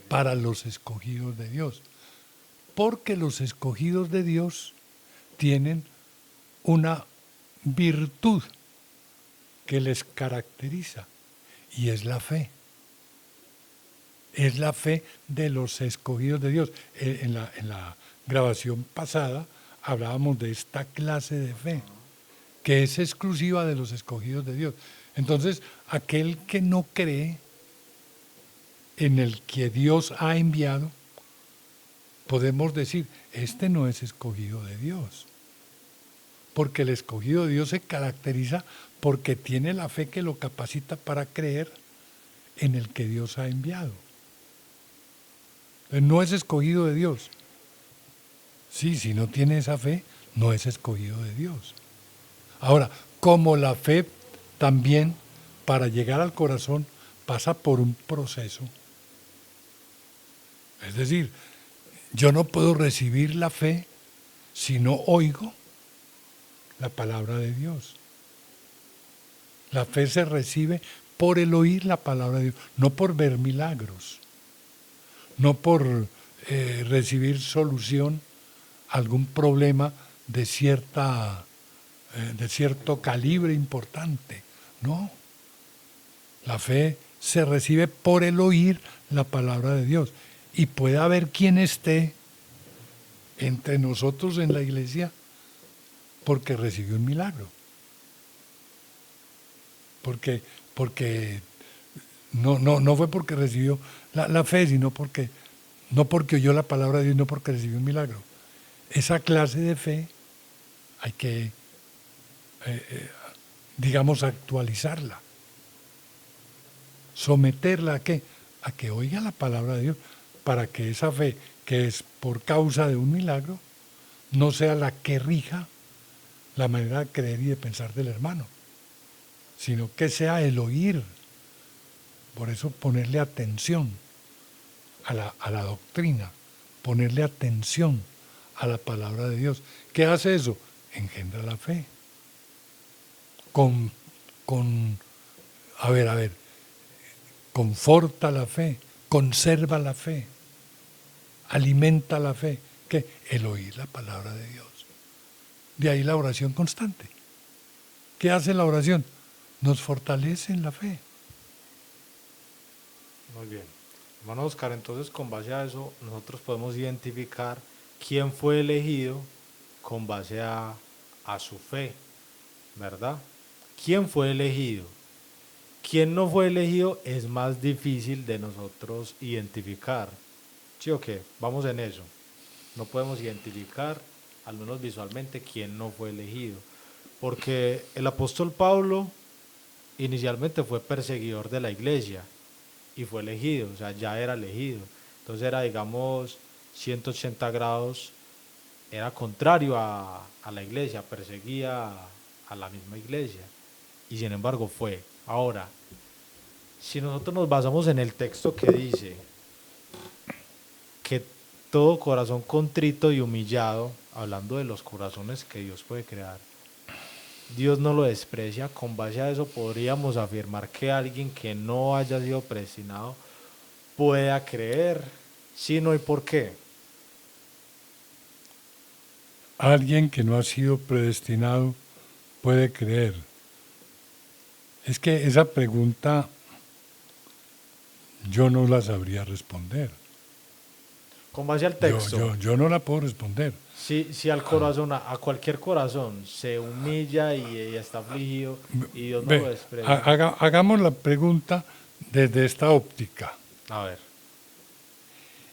B: para los escogidos de Dios, porque los escogidos de Dios tienen una virtud que les caracteriza y es la fe. Es la fe de los escogidos de Dios. En la grabación pasada hablábamos de esta clase de fe que es exclusiva de los escogidos de Dios. Entonces, aquel que no cree en el que Dios ha enviado, podemos decir, este no es escogido de Dios. Porque el escogido de Dios se caracteriza porque tiene la fe que lo capacita para creer en el que Dios ha enviado. No es escogido de Dios. Sí, si no tiene esa fe, no es escogido de Dios. Ahora, como la fe también, para llegar al corazón, pasa por un proceso. Es decir, yo no puedo recibir la fe si no oigo la palabra de Dios. La fe se recibe por el oír la palabra de Dios, no por ver milagros, no por recibir solución a algún problema de cierto calibre importante. No, la fe se recibe por el oír la palabra de Dios. Y puede haber quien esté entre nosotros en la iglesia porque recibió un milagro. Porque no fue porque recibió la fe, sino no porque oyó la palabra de Dios, no porque recibió un milagro. Esa clase de fe hay que, digamos, actualizarla. Someterla ¿a qué? A que oiga la palabra de Dios, para que esa fe, que es por causa de un milagro, no sea la que rija la manera de creer y de pensar del hermano, sino que sea el oír. Por eso ponerle atención a la doctrina, ponerle atención a la palabra de Dios. ¿Qué hace eso? Engendra la fe. Conforta la fe, conserva la fe, alimenta la fe. ¿Qué? El oír la palabra de Dios. De ahí la oración constante. ¿Qué hace la oración? Nos fortalece en la fe.
A: Muy bien. Hermano Oscar, entonces con base a eso nosotros podemos identificar quién fue elegido con base a su fe, ¿verdad? ¿Quién fue elegido? ¿Quién no fue elegido? Es más difícil de nosotros identificar. ¿Sí o qué? Vamos en eso. No podemos identificar, al menos visualmente, quién no fue elegido. Porque el apóstol Pablo inicialmente fue perseguidor de la iglesia y fue elegido, o sea, ya era elegido. Entonces era, digamos, 180 grados, era contrario a la iglesia, perseguía a la misma iglesia. Y sin embargo fue. Ahora, si nosotros nos basamos en el texto que dice que todo corazón contrito y humillado, hablando de los corazones que Dios puede crear, Dios no lo desprecia, con base a eso podríamos afirmar que alguien que no haya sido predestinado pueda creer, sí, no y por qué.
B: Alguien que no ha sido predestinado puede creer. Es que esa pregunta yo no la sabría responder.
A: Con base al texto.
B: Yo no la puedo responder.
A: Si al corazón, a cualquier corazón, se humilla y está afligido y Dios no lo desprecia.
B: Hagamos la pregunta desde esta óptica.
A: A ver.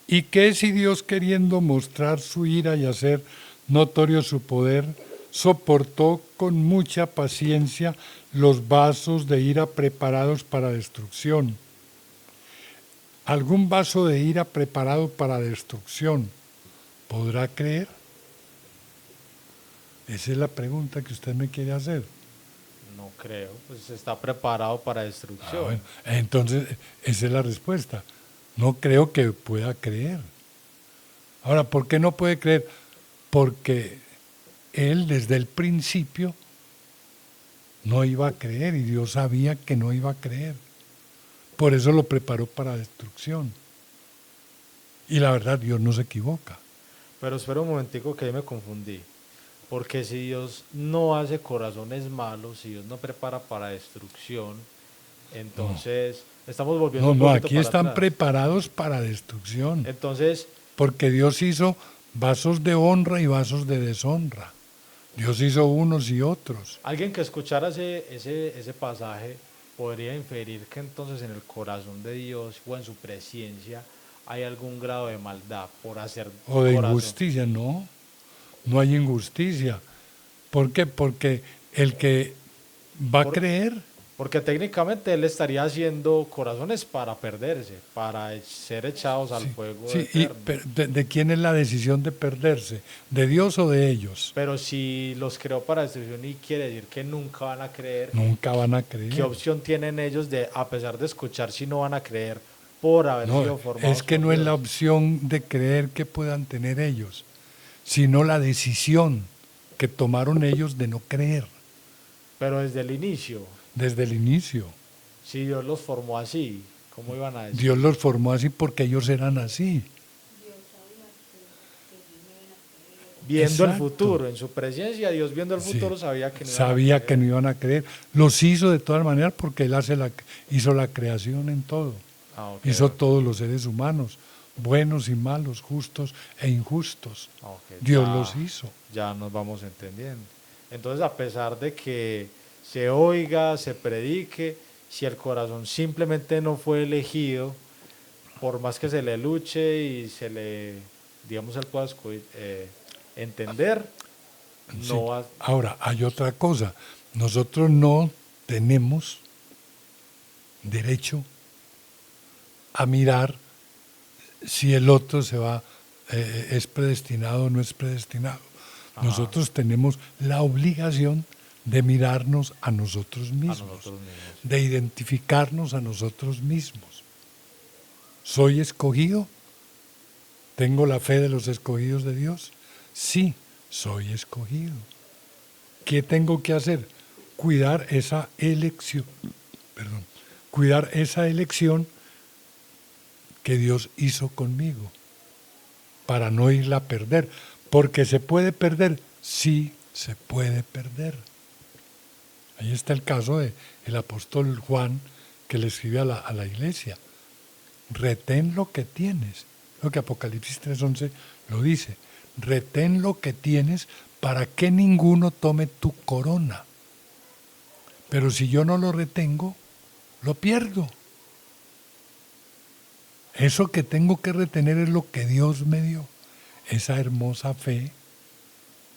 B: ¿Y qué si Dios, queriendo mostrar su ira y hacer notorio su poder, soportó con mucha paciencia los vasos de ira preparados para destrucción, algún vaso de ira preparado para destrucción, ¿podrá creer? Esa es la pregunta que usted me quiere hacer.
A: No creo, pues está preparado para destrucción.
B: Bueno, entonces esa es la respuesta. No creo que pueda creer. Ahora, ¿por qué no puede creer? Porque él desde el principio no iba a creer y Dios sabía que no iba a creer. Por eso lo preparó para destrucción. Y la verdad, Dios no se equivoca.
A: Pero espera un momentico que ahí me confundí. Porque si Dios no hace corazones malos, si Dios no prepara para destrucción, entonces estamos volviendo
B: No,
A: un
B: no,
A: poquito
B: aquí
A: para
B: están
A: atrás.
B: preparados para destrucción.
A: Entonces,
B: Porque Dios hizo vasos de honra y vasos de deshonra. Dios hizo unos y otros.
A: alguien que escuchara ese pasaje podría inferir que entonces en el corazón de Dios o en su presencia hay algún grado de maldad por hacer
B: O de
A: corazón.
B: injusticia, no. No hay injusticia. ¿Por qué? Porque el que va a
A: Por-
B: creer,
A: Porque técnicamente él estaría haciendo corazones para perderse, para ser echados al fuego
B: sí,
A: eterno.
B: ¿de quién es la decisión de perderse? ¿De Dios o de ellos?
A: Pero si los creó para destrucción y quiere decir que nunca van a creer,
B: Nunca van a
A: ¿qué
B: creer.
A: opción tienen ellos de, a pesar de escuchar, si no van a creer por haber
B: No,
A: sido formados
B: es que
A: por
B: no es la
A: Dios?
B: opción de creer que puedan tener ellos, sino la decisión que tomaron ellos de no creer
A: Pero desde el inicio,
B: desde el inicio.
A: si Dios los formó así, ¿cómo iban a decir?
B: Dios los formó así porque ellos eran así.
A: Viendo el
B: Exacto.
A: futuro, en su presencia, Dios viendo el
B: Sí,
A: futuro sabía que no iban a
B: sabía
A: creer.
B: que no iban a creer. Los hizo de todas maneras porque Él hizo la creación en todo.
A: Ah, ok,
B: Hizo
A: ok,
B: todos los seres humanos, buenos y malos, justos e injustos.
A: ok,
B: Dios
A: ya,
B: los hizo.
A: ya nos vamos entendiendo. Entonces, a pesar de que se oiga, se predique, si el corazón simplemente no fue elegido, por más que se le luche y se le, digamos, él pueda entender,
B: Sí.
A: no va,
B: Ahora, hay otra cosa. Nosotros no tenemos derecho a mirar si el otro es predestinado o no es predestinado.
A: Ajá.
B: Nosotros tenemos la obligación de mirarnos a nosotros
A: a
B: mismos,
A: nosotros mismos.
B: de identificarnos a nosotros mismos. ¿Soy escogido? ¿Tengo la fe de los escogidos de Dios? Sí, soy escogido. ¿Qué tengo que hacer? Cuidar esa elección, cuidar esa elección que Dios hizo conmigo, para no irla a perder. Porque se puede perder, sí se puede perder. Ahí está el caso del apóstol Juan, que le escribe a la iglesia. Retén lo que tienes. Lo que Apocalipsis 3:11 lo dice. Retén lo que tienes para que ninguno tome tu corona. Pero si yo no lo retengo, lo pierdo. Eso que tengo que retener es lo que Dios me dio. Esa hermosa fe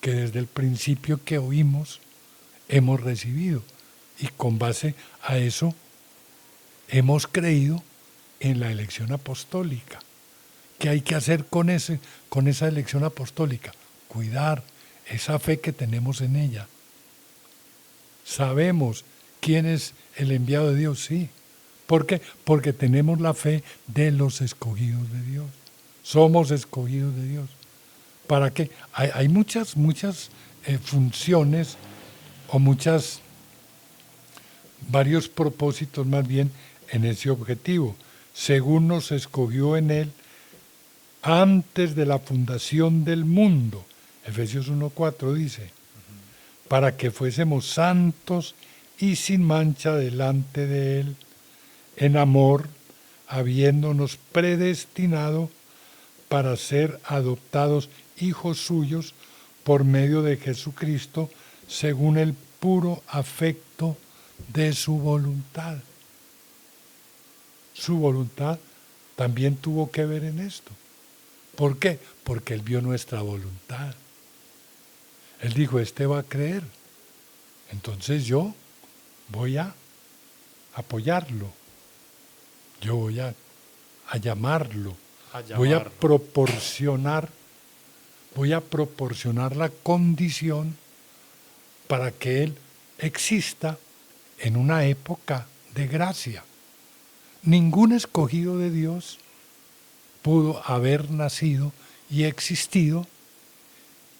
B: que desde el principio que oímos hemos recibido. Y con base a eso hemos creído en la elección apostólica. ¿Qué hay que hacer con esa elección apostólica? Cuidar esa fe que tenemos en ella. ¿Sabemos quién es el enviado de Dios? Sí. ¿Por qué? Porque tenemos la fe de los escogidos de Dios. Somos escogidos de Dios. ¿Para qué? Hay muchas funciones o varios propósitos más bien en ese objetivo. Según nos escogió en Él antes de la fundación del mundo. Efesios 1:4 dice, para que fuésemos santos y sin mancha delante de Él, en amor, habiéndonos predestinado para ser adoptados hijos suyos por medio de Jesucristo, según el puro afecto de su voluntad. Su voluntad también tuvo que ver en esto. ¿Por qué? Porque Él vio nuestra voluntad. Él dijo, este va a creer. Entonces yo voy a apoyarlo. Yo voy a a llamarlo,
A: A
B: voy a
A: llamarlo.
B: proporcionar la condición para que Él exista en una época de gracia. Ningún escogido de Dios pudo haber nacido y existido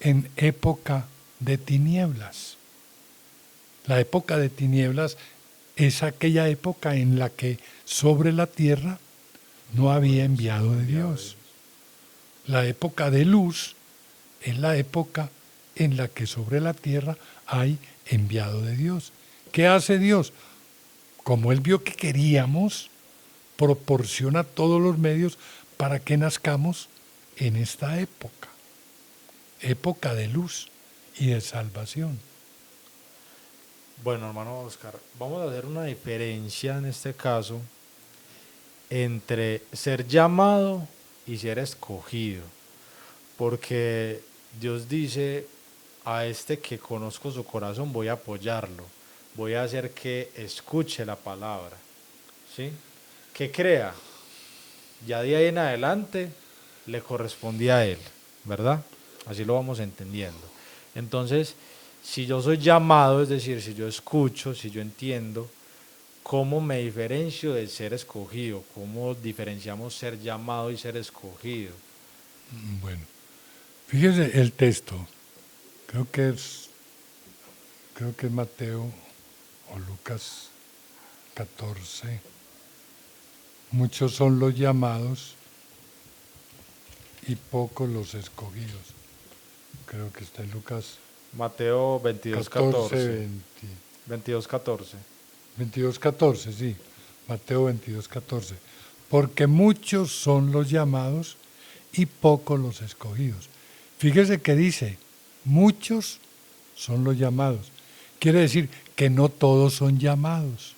B: en época de tinieblas. La época de tinieblas es aquella época en la que sobre la tierra no había enviado de Dios. La época de luz es la época en la que sobre la tierra hay enviado de Dios. ¿Qué hace Dios? Como Él vio que queríamos, proporciona todos los medios para que nazcamos en esta época, época de luz y de salvación.
A: Bueno, hermano Oscar, vamos a hacer una diferencia en este caso entre ser llamado y ser escogido. Porque Dios dice, a este que conozco su corazón voy a apoyarlo, voy a hacer que escuche la palabra, ¿sí? Que crea. Ya de ahí en adelante le correspondía a él, ¿verdad? Así lo vamos entendiendo. Entonces, si yo soy llamado, es decir, si yo escucho, si yo entiendo, ¿cómo me diferencio de ser escogido? ¿Cómo diferenciamos ser llamado y ser escogido?
B: Bueno, fíjese el texto. Creo que es Mateo o Lucas 14. Muchos son los llamados y pocos los escogidos. Creo que está en Lucas
A: Mateo 22,
B: 14,
A: 14. 22, 14.
B: 22, 14, sí. Mateo 22, 14. Porque muchos son los llamados y pocos los escogidos. Fíjese que dice, muchos son los llamados. Quiere decir que no todos son llamados.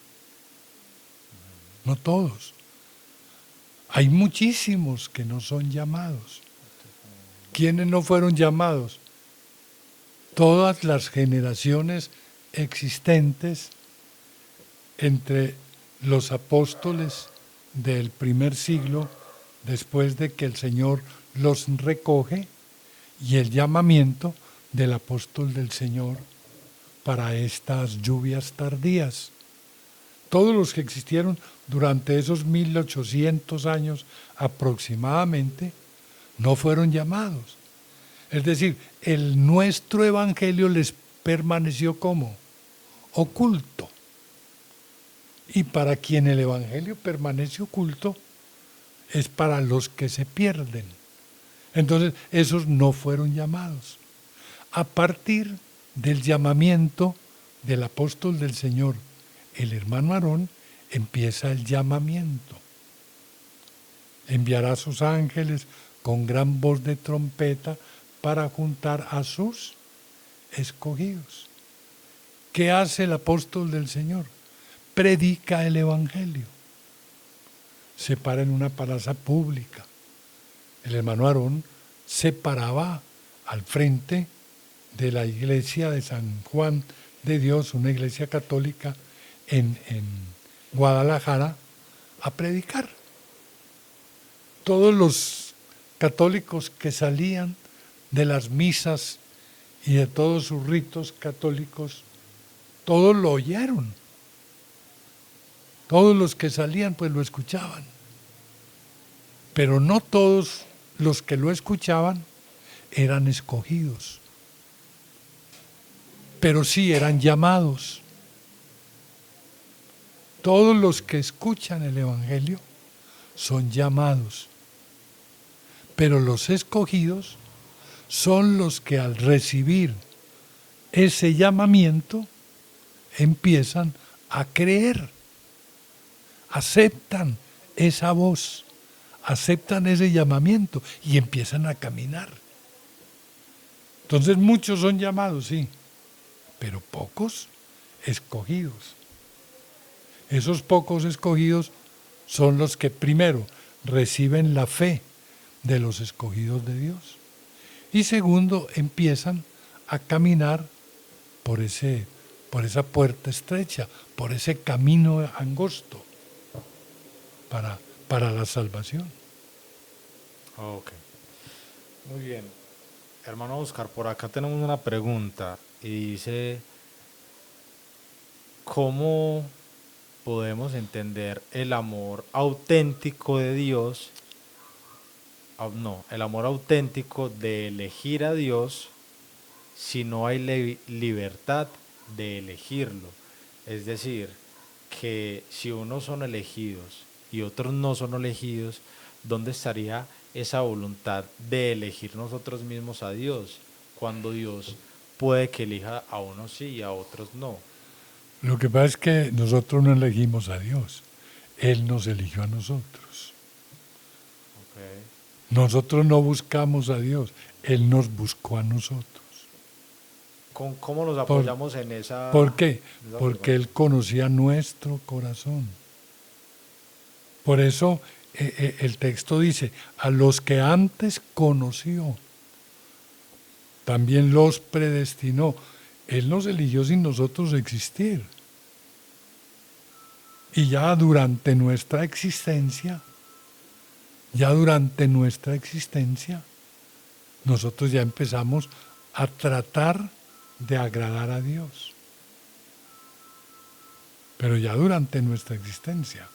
B: No todos. Hay muchísimos que no son llamados. ¿Quiénes no fueron llamados? Todas las generaciones existentes entre los apóstoles del primer siglo, después de que el Señor los recoge, y el llamamiento del apóstol del Señor para estas lluvias tardías. Todos los que existieron durante esos 1800 años aproximadamente no fueron llamados. Es decir, nuestro evangelio les permaneció como oculto. Y para quien el evangelio permanece oculto es para los que se pierden. Entonces, esos no fueron llamados. A partir del llamamiento del apóstol del Señor, el hermano Aarón, empieza el llamamiento. Enviará a sus ángeles con gran voz de trompeta para juntar a sus escogidos. ¿Qué hace el apóstol del Señor? Predica el evangelio. Se para en una plaza pública. El hermano Aarón se paraba al frente de la iglesia de San Juan de Dios, una iglesia católica en Guadalajara, a predicar. Todos los católicos que salían de las misas y de todos sus ritos católicos, todos lo oyeron. Todos los que salían pues lo escuchaban. Pero no todos los que lo escuchaban eran escogidos. Pero sí eran llamados. Todos los que escuchan el Evangelio son llamados. Pero los escogidos son los que al recibir ese llamamiento empiezan a creer. Aceptan esa voz, aceptan ese llamamiento y empiezan a caminar. Entonces muchos son llamados, sí, pero pocos escogidos. Esos pocos escogidos son los que primero reciben la fe de los escogidos de Dios y segundo empiezan a caminar por esa puerta estrecha, por ese camino angosto, para para la salvación.
A: Ok, muy bien. Hermano Oscar, por acá tenemos una pregunta y dice, ¿cómo podemos entender el amor auténtico de Dios? No, el amor auténtico de elegir a Dios si no hay libertad de elegirlo. Es decir, que si unos son elegidos y otros no son elegidos, ¿dónde estaría esa voluntad de elegir nosotros mismos a Dios? Cuando Dios puede que elija a unos sí y a otros no.
B: Lo que pasa es que nosotros no elegimos a Dios, Él nos eligió a nosotros.
A: Okay.
B: Nosotros no buscamos a Dios, Él nos buscó a nosotros.
A: ¿Cómo nos
B: ¿Por,
A: apoyamos
B: ¿por qué?
A: en esa
B: Porque
A: afirmación?
B: Él conocía nuestro corazón. Por eso el texto dice, a los que antes conoció, también los predestinó. Él nos eligió sin nosotros existir. Y ya durante nuestra existencia, nosotros ya empezamos a tratar de agradar a Dios. Pero ya durante nuestra existencia.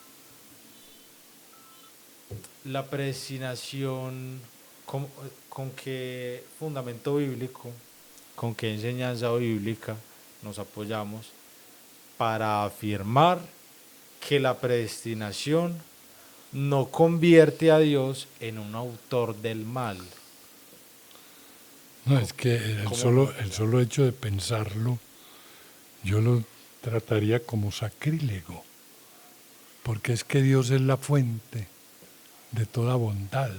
A: La predestinación, ¿con, con qué fundamento bíblico, con qué enseñanza bíblica nos apoyamos para afirmar que la predestinación no convierte a Dios en un autor del mal?
B: No, es que el
A: ¿Cómo nos
B: el
A: apoyamos?
B: solo hecho de pensarlo, yo lo trataría como sacrílego, porque es que Dios es la fuente de toda bondad.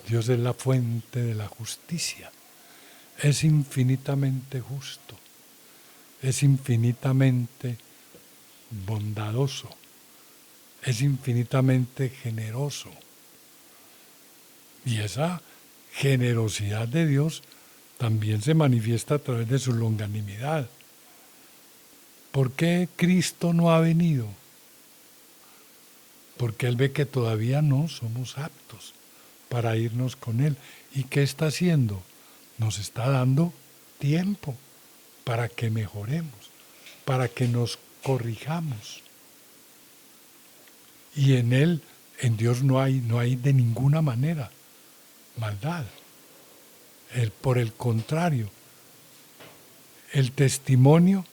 B: Dios es la fuente de la justicia. Es infinitamente justo, es infinitamente bondadoso, es infinitamente generoso. Y esa generosidad de Dios también se manifiesta a través de su longanimidad. ¿Por qué Cristo no ha venido? Porque Él ve que todavía no somos aptos para irnos con Él. ¿Y qué está haciendo? Nos está dando tiempo para que mejoremos, para que nos corrijamos. Y en Él, en Dios no hay de ninguna manera maldad. Por el contrario, el testimonio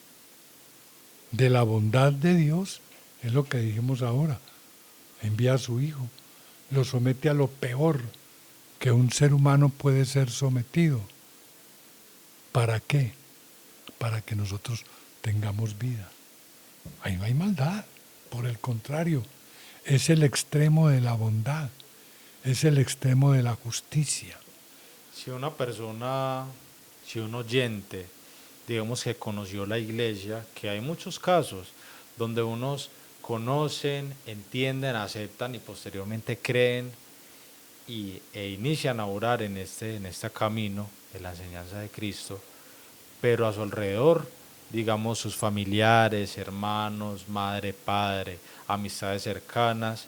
B: de la bondad de Dios es lo que dijimos ahora. Envía a su Hijo, lo somete a lo peor que un ser humano puede ser sometido. ¿Para qué? Para que nosotros tengamos vida. Ahí no hay maldad, por el contrario, es el extremo de la bondad, es el extremo de la justicia.
A: Si una persona, si un oyente, digamos que conoció la iglesia, que hay muchos casos donde unos conocen, entienden, aceptan y posteriormente creen e inician a orar en este camino de la enseñanza de Cristo, pero a su alrededor, digamos, sus familiares, hermanos, madre, padre, amistades cercanas,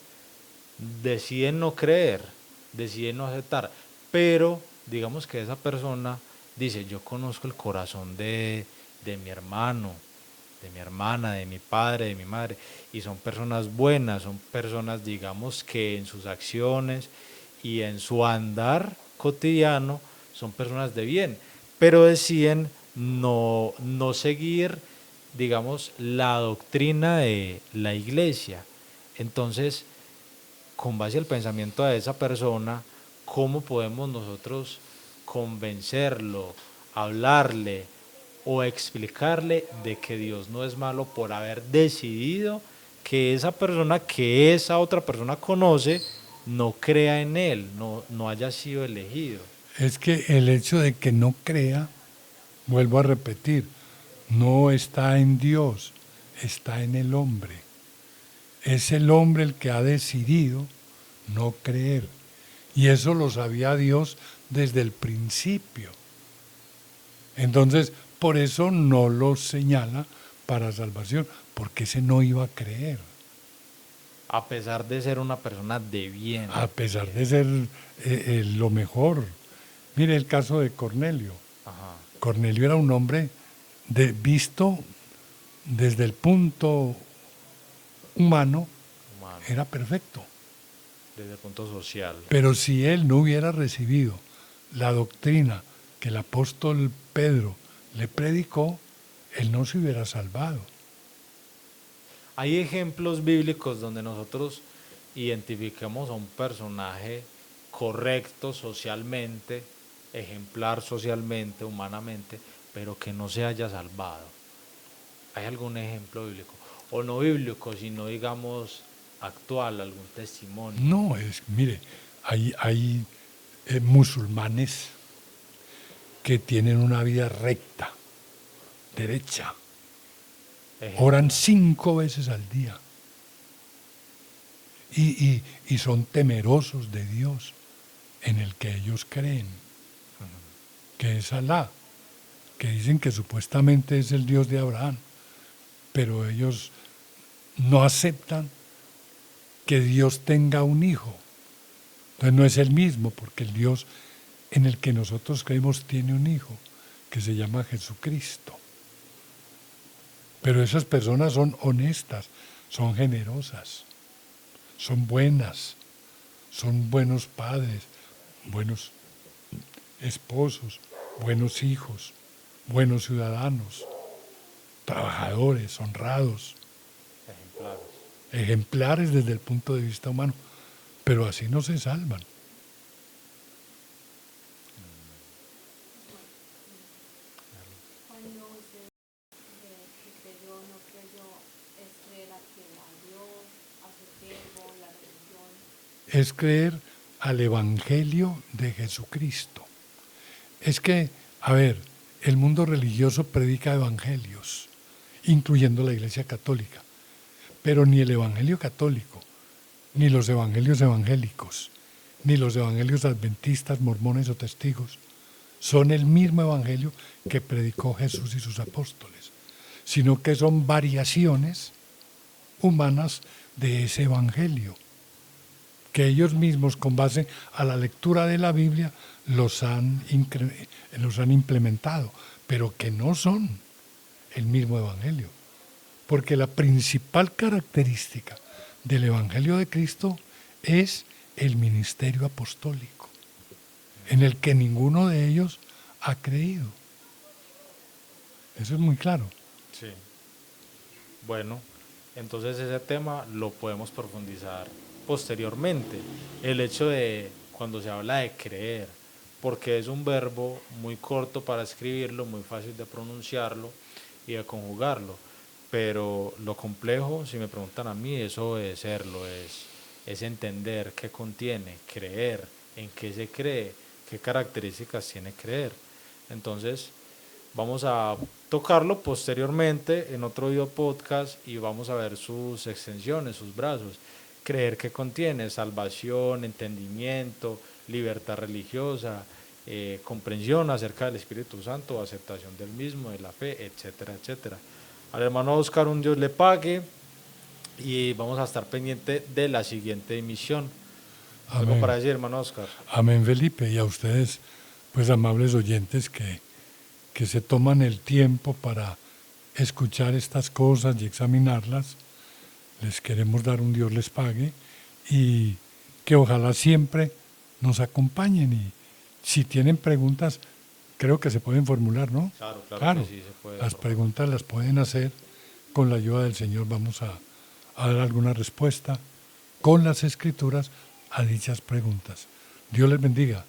A: deciden no creer, deciden no aceptar, pero digamos que esa persona dice, yo conozco el corazón de mi hermano, de mi hermana, de mi padre, de mi madre, y son personas buenas, son personas, digamos, que en sus acciones y en su andar cotidiano son personas de bien, pero deciden no seguir, digamos, la doctrina de la iglesia. Entonces, con base al pensamiento de esa persona, ¿cómo podemos nosotros convencerlo, hablarle o explicarle de que Dios no es malo por haber decidido que esa persona que esa otra persona conoce no crea en él, no haya sido elegido?
B: Es que el hecho de que no crea, vuelvo a repetir, no está en Dios, está en el hombre. Es el hombre el que ha decidido no creer. Y eso lo sabía Dios desde el principio. Entonces, por eso no lo señala para salvación, porque ese no iba a creer.
A: A pesar de ser una persona de bien.
B: a pesar de ser lo mejor. Mire el caso de Cornelio.
A: Ajá.
B: Cornelio era un hombre visto desde el punto humano,
A: Humano,
B: era perfecto.
A: desde el punto social.
B: Pero si él no hubiera recibido la doctrina que el apóstol Pedro le predicó, él no se hubiera salvado.
A: Hay ejemplos bíblicos donde nosotros identificamos a un personaje correcto socialmente, ejemplar socialmente, humanamente, pero que no se haya salvado. ¿Hay algún ejemplo bíblico? O no bíblico, sino digamos actual, algún testimonio.
B: No, mire, hay musulmanes que tienen una vida recta, derecha, oran 5 veces al día y son temerosos de Dios en el que ellos creen, que es Alá, que dicen que supuestamente es el Dios de Abraham, pero ellos no aceptan que Dios tenga un hijo. Entonces no es el mismo, porque el Dios en el que nosotros creemos tiene un hijo, que se llama Jesucristo. Pero esas personas son honestas, son generosas, son buenas, son buenos padres, buenos esposos, buenos hijos, buenos ciudadanos, trabajadores, honrados,
A: Ejemplares.
B: ejemplares desde el punto de vista humano, pero así no se salvan.
C: Cuando usted que creyó o no creyó, es creer a que a Dios, a su siervo, la religión.
B: Es creer al Evangelio de Jesucristo. Es que, a ver, el mundo religioso predica evangelios, incluyendo la Iglesia Católica, pero ni el Evangelio católico, ni los evangelios evangélicos, ni los evangelios adventistas, mormones o testigos, son el mismo evangelio que predicó Jesús y sus apóstoles, sino que son variaciones humanas de ese evangelio, que ellos mismos, con base a la lectura de la Biblia, los han implementado, pero que no son el mismo evangelio. Porque la principal característica del Evangelio de Cristo es el ministerio apostólico, en el que ninguno de ellos ha creído. Eso es muy claro.
A: Sí. Bueno, entonces ese tema lo podemos profundizar posteriormente. El hecho de cuando se habla de creer, porque es un verbo muy corto para escribirlo, muy fácil de pronunciarlo y de conjugarlo, pero lo complejo, si me preguntan a mí, es obedecerlo, es entender qué contiene, creer, en qué se cree, qué características tiene creer. Entonces, vamos a tocarlo posteriormente en otro video podcast y vamos a ver sus extensiones, sus brazos. Creer que contiene salvación, entendimiento, libertad religiosa, comprensión acerca del Espíritu Santo, aceptación del mismo, de la fe, etcétera, etcétera. Al hermano Oscar, un Dios le pague y vamos a estar pendiente de la siguiente emisión. ¿Algo
B: Amén.
A: para decir, hermano Oscar?
B: Amén, Felipe, y a ustedes, pues amables oyentes que se toman el tiempo para escuchar estas cosas y examinarlas, les queremos dar un Dios les pague y que ojalá siempre nos acompañen y si tienen preguntas, creo que se pueden formular, ¿no?
A: Claro que sí, se puede.
B: Las preguntas las pueden hacer, con la ayuda del Señor vamos a dar alguna respuesta con las Escrituras a dichas preguntas. Dios les bendiga.